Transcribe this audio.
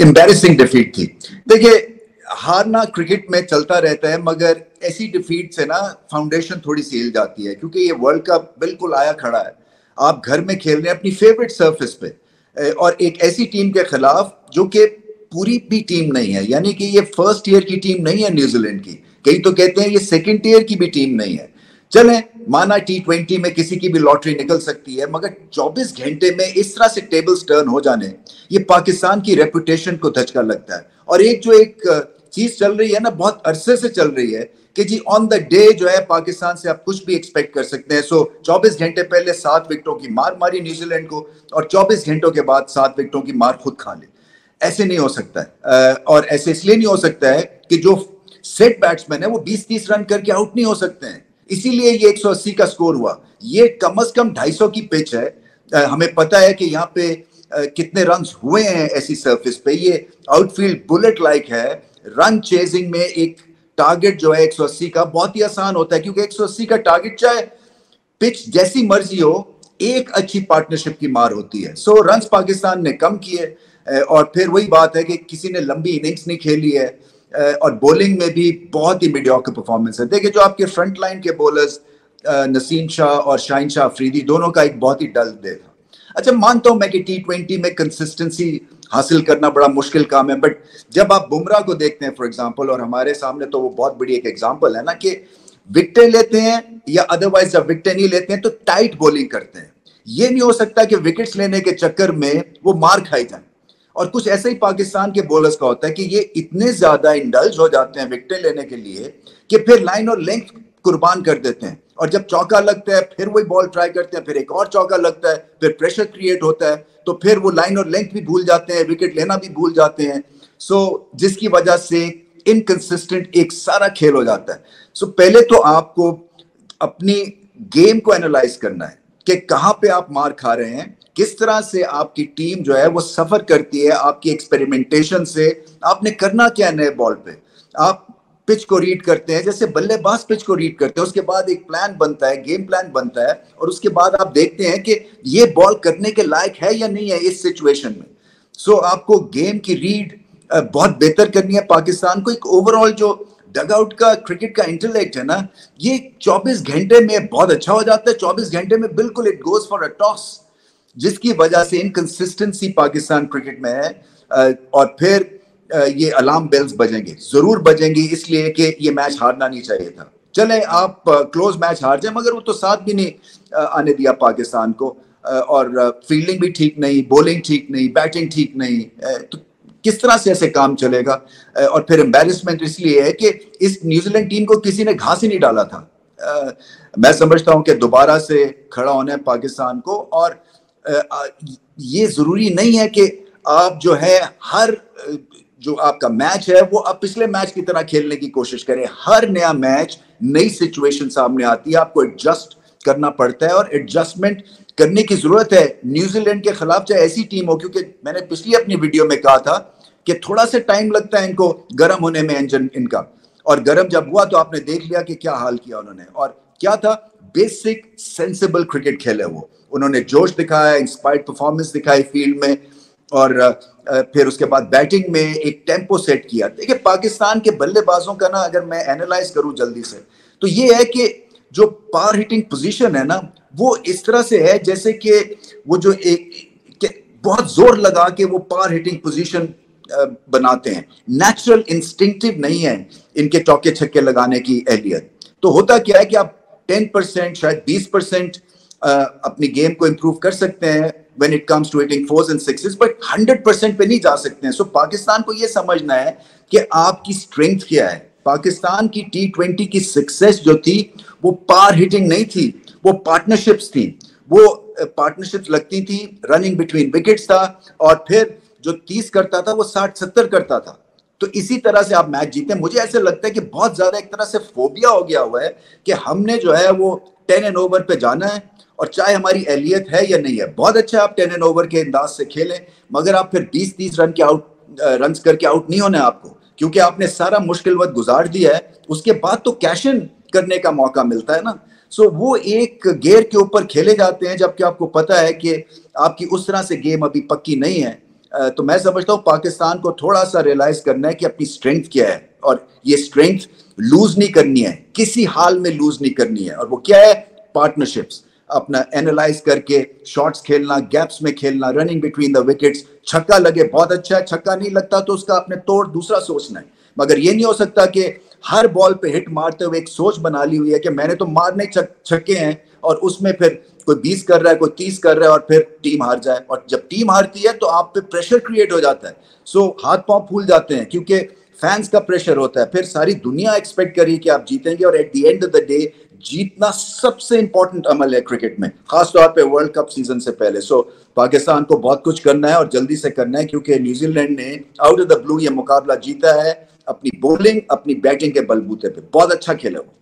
Embarrassing defeat थी। देखिए, हारना क्रिकेट में चलता रहता है, मगर ऐसी डिफीट से ना फाउंडेशन थोड़ी सी हिल जाती है, क्योंकि ये वर्ल्ड कप बिल्कुल आया खड़ा है। आप घर में खेल रहे हैं अपनी फेवरेट सरफेस पे, और एक ऐसी टीम के खिलाफ जो कि पूरी भी टीम नहीं है, यानी कि ये फर्स्ट ईयर की टीम नहीं है न्यूजीलैंड की, कई तो कहते हैं ये सेकंड ईयर की भी टीम नहीं है। चले माना T20 में किसी की भी लॉटरी निकल सकती है, मगर 24 घंटे में इस तरह से टेबल्स टर्न हो जाने, ये पाकिस्तान की रेपुटेशन को धचका लगता है। और एक चीज चल रही है ना, बहुत अरसे से चल रही है कि जी ऑन द डे जो है पाकिस्तान से आप कुछ भी एक्सपेक्ट कर सकते हैं। 24 घंटे पहले 7 विकेटों की मार मारी न्यूजीलैंड को, और 24 घंटों के बाद 7 विकेटों की मार खुद खा ली। ऐसे नहीं हो सकता है, और ऐसे इसलिए नहीं हो सकता है कि जो सेट बैट्समैन है वो 20-30 रन करके आउट नहीं हो सकते हैं, इसीलिए ये 180 का स्कोर हुआ। ये कम से कम 250 की पिच है। हमें पता है कि यहाँ पे कितने रन हुए हैं ऐसी सरफेस पे। ये आउटफील्ड बुलेट लाइक है। रन चेजिंग में एक टारगेट जो है 180 का बहुत ही आसान होता है, क्योंकि 180 का टारगेट चाहे पिच जैसी मर्जी हो, एक अच्छी पार्टनरशिप की मार होती है। रन्स पाकिस्तान ने कम किए, और फिर वही बात है कि किसी ने लंबी इनिंग्स नहीं खेली है, और बॉलिंग में भी बहुत ही मीडियोकर परफॉर्मेंस है। देखिए, जो आपके फ्रंट लाइन के बॉलर्स नसीम शाह और शाहीन शाह अफरीदी, दोनों का एक बहुत ही डल डे था। अच्छा, मानता हूं मैं कि T20 में कंसिस्टेंसी हासिल करना बड़ा मुश्किल काम है, बट जब आप बुमराह को देखते हैं फॉर एग्जांपल, और हमारे सामने तो वो बहुत बड़ी एक एग्जांपल है ना, कि विकेटें लेते हैं या अदरवाइज जब विकेटें नहीं लेते हैं तो टाइट बॉलिंग करते हैं। ये नहीं हो सकता कि विकेट्स लेने के चक्कर में वो मार खाई जाए। और कुछ ऐसा ही पाकिस्तान के बॉलर्स का होता है कि ये इतने ज्यादा इंडल्ज हो जाते हैं विकेटें लेने के लिए कि फिर लाइन और लेंथ कुर्बान कर देते हैं, और जब चौका लगता है फिर वही बॉल ट्राई करते हैं, फिर एक और चौका लगता है, फिर प्रेशर क्रिएट होता है, तो फिर वो लाइन और लेंथ भी भूल जाते हैं, विकेट लेना भी भूल जाते हैं। जिसकी वजह से इनकंसिस्टेंट एक सारा खेल हो जाता है। पहले तो आपको अपनी गेम को एनालाइज करना है कि कहां पे आप मार खा रहे हैं, किस तरह से आपकी टीम जो है वो सफर करती है आपकी एक्सपेरिमेंटेशन से। आपने करना क्या है नए बॉल पे, आप पिच को रीड करते हैं जैसे बल्लेबाज पिच को रीड करते हैं, उसके बाद एक प्लान बनता है, गेम प्लान बनता है, और उसके बाद आप देखते हैं कि ये बॉल करने के लायक है या नहीं है इस सिचुएशन में। आपको गेम की रीड बहुत बेहतर करनी है। पाकिस्तान को एक ओवरऑल जो डगआउट का क्रिकेट का इंटेलेक्ट है ना, ये 24 घंटे में बहुत अच्छा हो जाता है। 24 घंटे में बिल्कुल it goes for a toss, जिसकी वजह से इनकंसिस्टेंसी पाकिस्तान क्रिकेट में है। और फिर ये अलार्म बेल्स बजेंगे, जरूर बजेंगी, इसलिए कि ये मैच हारना नहीं चाहिए था। चले आप क्लोज मैच हार जाए, मगर वो तो साथ भी नहीं आने दिया पाकिस्तान को, और फील्डिंग भी ठीक नहीं, बॉलिंग ठीक नहीं, बैटिंग ठीक नहीं, तो किस तरह से ऐसे काम चलेगा। और फिर एम्बैरेसमेंट इसलिए है कि इस न्यूजीलैंड टीम को किसी ने घास ही नहीं डाला था। मैं समझता हूं कि दोबारा से खड़ा होना है पाकिस्तान को, और ये जरूरी नहीं है कि आप जो है हर जो आपका मैच है वो आप पिछले मैच की तरह खेलने की कोशिश करें। हर नया मैच नई सिचुएशन सामने आती है, आपको एडजस्ट करना पड़ता है, और एडजस्टमेंट करने की जरूरत है न्यूजीलैंड के खिलाफ, चाहे ऐसी टीम हो। क्योंकि मैंने पिछली अपनी वीडियो में कहा था कि थोड़ा सा टाइम लगता है इनको गर्म होने में, इंजन इनका, और गर्म जब हुआ तो आपने देख लिया कि क्या हाल किया उन्होंने। और क्या था, बेसिक सेंसिबल क्रिकेट खेले वो, उन्होंने जोश दिखाया, इंस्पायर्ड परफॉर्मेंस दिखाई फील्ड में, और फिर उसके बाद बैटिंग में एक टेम्पो सेट किया। देखिए, पाकिस्तान के बल्लेबाजों का ना अगर मैं एनालाइज करूं जल्दी से, तो ये है कि जो पावर हिटिंग पोजीशन है ना, वो इस तरह से है जैसे कि वो जो बहुत जोर लगा के वो पावर हिटिंग पोजीशन बनाते हैं। नेचुरल इंस्टिंक्टिव नहीं है इनके चौके छक्के लगाने की एहलियत। तो होता क्या है कि आप 10% शायद 20% अपनी गेम को इंप्रूव कर सकते हैं when it comes to hitting fours and sixes, but 100% पे नहीं जा सकते हैं। पाकिस्तान को ये समझना है कि आपकी स्ट्रेंथ क्या है। पाकिस्तान की T20 की सक्सेस जो थी वो पावर हिटिंग नहीं थी, वो पार्टनरशिप्स थी। वो पार्टनरशिप्स लगती थी, रनिंग बिटवीन विकेट्स था, और फिर जो 30 करता था वो 60-70 करता था। तो इसी तरह से आप मैच जीते। मुझे ऐसे लगता है कि बहुत ज्यादा एक तरह से फोबिया हो गया हुआ है कि हमने जो है वो 10 एंड ओवर पे जाना है, और चाहे हमारी एहलियत है या नहीं है। बहुत अच्छा आप 10 एंड ओवर के अंदाज से खेलें, मगर आप फिर 20-30 रन के रन करके आउट नहीं होना है आपको, क्योंकि आपने सारा मुश्किल वक्त गुजार दिया है। उसके बाद तो कैश इन करने का मौका मिलता है ना। वो एक गेयर के ऊपर खेले जाते हैं, जबकि आपको पता है कि आपकी उस तरह से गेम अभी पक्की नहीं है। तो मैं समझता हूँ पाकिस्तान को थोड़ा सा रियलाइज करना है कि अपनी स्ट्रेंथ क्या है, और ये स्ट्रेंथ लूज नहीं करनी है, किसी हाल में लूज नहीं करनी है। और वो क्या है? पार्टनरशिप्स, अपना एनालाइज करके शॉट्स खेलना, गैप्स में खेलना, रनिंग बिटवीन द विकेट्स। छक्का लगे बहुत अच्छा है, छक्का नहीं लगता तो उसका अपने तोड़ दूसरा सोचना है। मगर ये नहीं हो सकता कि हर बॉल पे हिट मारते हुए एक सोच बना ली हुई है कि मैंने तो मारने छक्के हैं, और उसमें फिर कोई 20 कर रहा है, कोई 30 कर रहा है, और फिर टीम हार जाए। और जब टीम हारती है तो आप पे प्रेशर क्रिएट हो जाता है। सो हाथ पांव फूल जाते हैं क्योंकि फैंस का प्रेशर होता है, फिर सारी दुनिया एक्सपेक्ट करी कि आप जीतेंगे, और at the end of the day जीतना सबसे इंपॉर्टेंट अमल है क्रिकेट में, खासतौर पे वर्ल्ड कप सीजन से पहले। सो पाकिस्तान को बहुत कुछ करना है और जल्दी से करना है, क्योंकि न्यूजीलैंड ने आउट ऑफ द ब्लू ये मुकाबला जीता है अपनी बॉलिंग, अपनी बैटिंग के बलबूते पे। बहुत अच्छा खेला वो।